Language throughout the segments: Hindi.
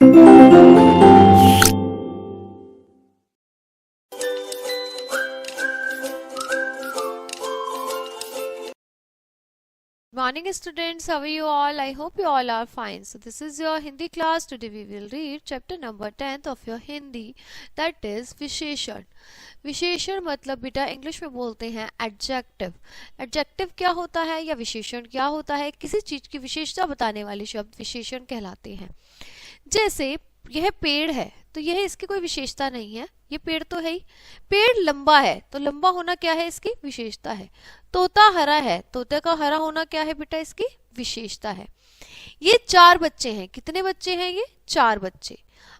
Morning students, how are you all? I hope you all are fine. So this is your Hindi class. Today we will read chapter number 10th of your Hindi, that is विशेषण. विशेषण मतलब बेटा इंग्लिश में बोलते हैं एडजेक्टिव. एडजेक्टिव क्या होता है या विशेषण क्या होता है? किसी चीज की विशेषता बताने वाले शब्द विशेषण कहलाते हैं. जैसे यह पेड़ है तो यह इसकी कोई विशेषता नहीं है, ये पेड़ तो है ही. पेड़ लंबा है तो लंबा होना क्या है? इसकी विशेषता है. तोता हरा है, तोते का हरा होना क्या है बेटा? इसकी विशेषता है. ये 4 बच्चे हैं. कितने बच्चे हैं? ये 4 बच्चे.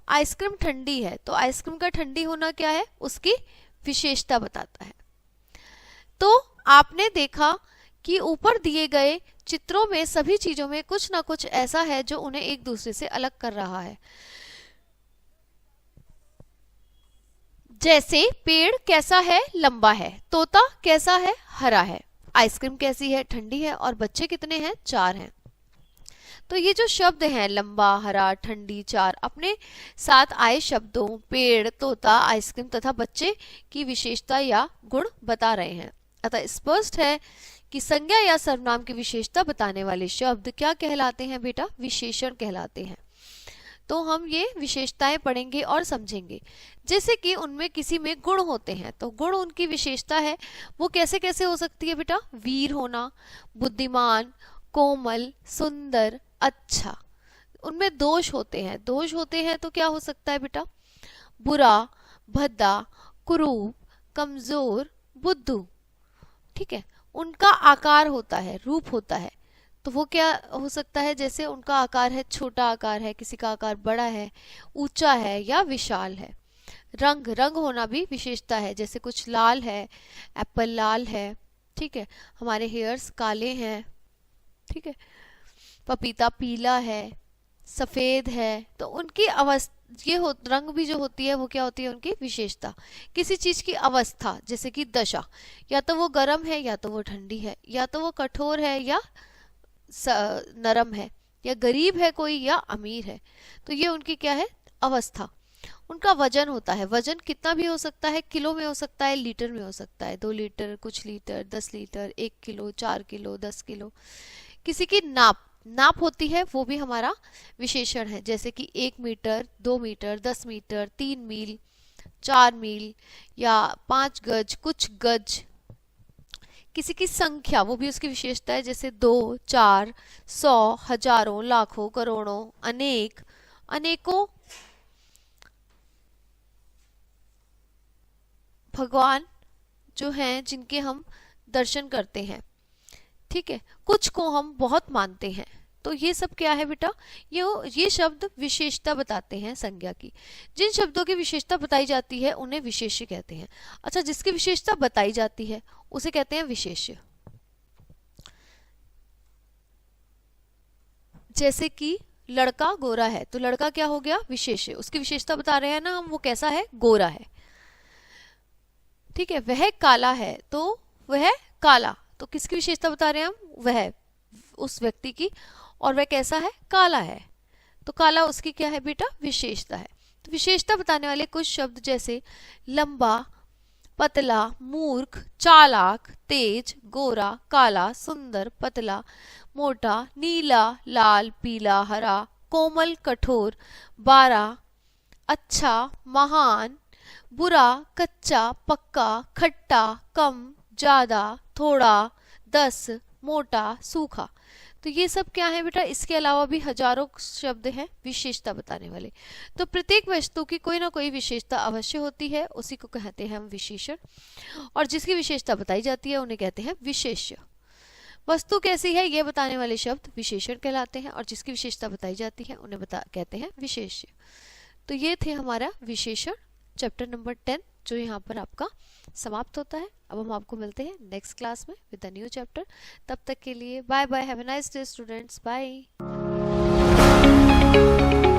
आइसक्रीम ठंडी है तो आइसक्रीम का ठंडी होना क्या है? उसकी विशेषता बताता है. तो आपने देखा कि ऊपर दिए गए चित्रों में सभी चीजों में कुछ ना कुछ ऐसा है जो उन्हें एक दूसरे से अलग कर रहा है. जैसे पेड़ कैसा है? लंबा है. तोता कैसा है? हरा है. आइसक्रीम कैसी है? ठंडी है. और बच्चे कितने हैं? 4 हैं. तो ये जो शब्द हैं लंबा, हरा, ठंडी, 4 अपने साथ आए शब्दों पेड़, तोता, आइसक्रीम तथा बच्चे की विशेषता या गुण बता रहे हैं. अतः स्पष्ट है कि संज्ञा या सर्वनाम की विशेषता बताने वाले शब्द क्या कहलाते हैं बेटा? विशेषण कहलाते हैं. तो हम ये विशेषताएं पढ़ेंगे और समझेंगे. जैसे कि उनमें किसी में गुण होते हैं तो गुण उनकी विशेषता है. वो कैसे कैसे हो सकती है बेटा? वीर होना, बुद्धिमान, कोमल, सुंदर, अच्छा. उनमें दोष होते हैं. दोष होते हैं तो क्या हो सकता है बेटा? बुरा, भद्दा, कुरूप, कमजोर, बुद्धू. ठीक है. उनका आकार होता है, रूप होता है. तो वो क्या हो सकता है? जैसे उनका आकार है, छोटा आकार है, किसी का आकार बड़ा है, ऊंचा है या विशाल है. रंग, रंग होना भी विशेषता है. जैसे कुछ लाल है, एप्पल लाल है. ठीक है. हमारे हेयर्स काले हैं. ठीक है. पपीता पीला है, सफेद है. तो उनकी अवस्था ये हो, रंग भी जो होती है वो क्या होती है? उनकी विशेषता. किसी चीज की अवस्था जैसे कि दशा, या तो वो गर्म है या तो वो ठंडी है, या तो वो कठोर है या नरम है, या गरीब है कोई या अमीर है. तो ये उनकी क्या है? अवस्था. उनका वजन होता है. वजन कितना भी हो सकता है? किलो में हो सकता है, लीटर में हो सकता है. 2 लीटर, कुछ litre, 10 litre, 1 kilo, 4 kilo, 10 kilo. किसी की नाप, नाप होती है, वो भी हमारा विशेषण है. जैसे कि 1 मीटर, 2 मीटर, 10 मीटर, 3 मील, 4 मील या 5 गज, कुछ गज. किसी की संख्या, वो भी उसकी विशेषता है. जैसे 2, 4, 100, हजारों, लाखों, करोड़ों, अनेक, अनेकों. भगवान जो हैं जिनके हम दर्शन करते हैं. ठीक है. कुछ को हम बहुत मानते हैं. तो ये सब क्या है बेटा? ये शब्द विशेषता बताते हैं संज्ञा की. जिन शब्दों की विशेषता बताई जाती है उन्हें विशेष्य कहते हैं. अच्छा, जिसकी विशेषता बताई जाती है उसे कहते हैं विशेष्य. जैसे कि लड़का गोरा है तो लड़का क्या हो गया? विशेष्य. उसकी विशेषता बता रहे हैं ना हम, वो कैसा है? गोरा है. ठीक है. वह काला है तो वह काला. तो किसकी विशेषता बता रहे हैं हम? वह, उस व्यक्ति की. और वह कैसा है? काला है. तो काला उसकी क्या है बेटा? विशेषता है. तो विशेषता बताने वाले कुछ शब्द जैसे लंबा, पतला, मूर्ख, चालाक, तेज, गोरा, काला, सुंदर, पतला, मोटा, नीला, लाल, पीला, हरा, कोमल, कठोर, बारा, अच्छा, महान, बुरा, कच्चा, पक्का, खट्टा, कम, ज्यादा, थोड़ा, 10, मोटा, सूखा. तो ये सब क्या है बेटा? इसके अलावा भी हजारों शब्द हैं विशेषता बताने वाले. तो प्रत्येक वस्तु की कोई ना कोई विशेषता अवश्य होती है, उसी को कहते हैं हम विशेषण. और जिसकी विशेषता बताई जाती है उन्हें कहते हैं विशेष्य. वस्तु कैसी है ये बताने वाले शब्द विशेषण कहलाते हैं, और जिसकी विशेषता बताई जाती है उन्हें कहते हैं विशेष्य. तो ये थे हमारा विशेषण चैप्टर नंबर 10 जो यहाँ पर आपका समाप्त होता है. अब हम आपको मिलते हैं नेक्स्ट क्लास में विद द न्यू चैप्टर. तब तक के लिए bye bye. Have a nice day students. Bye.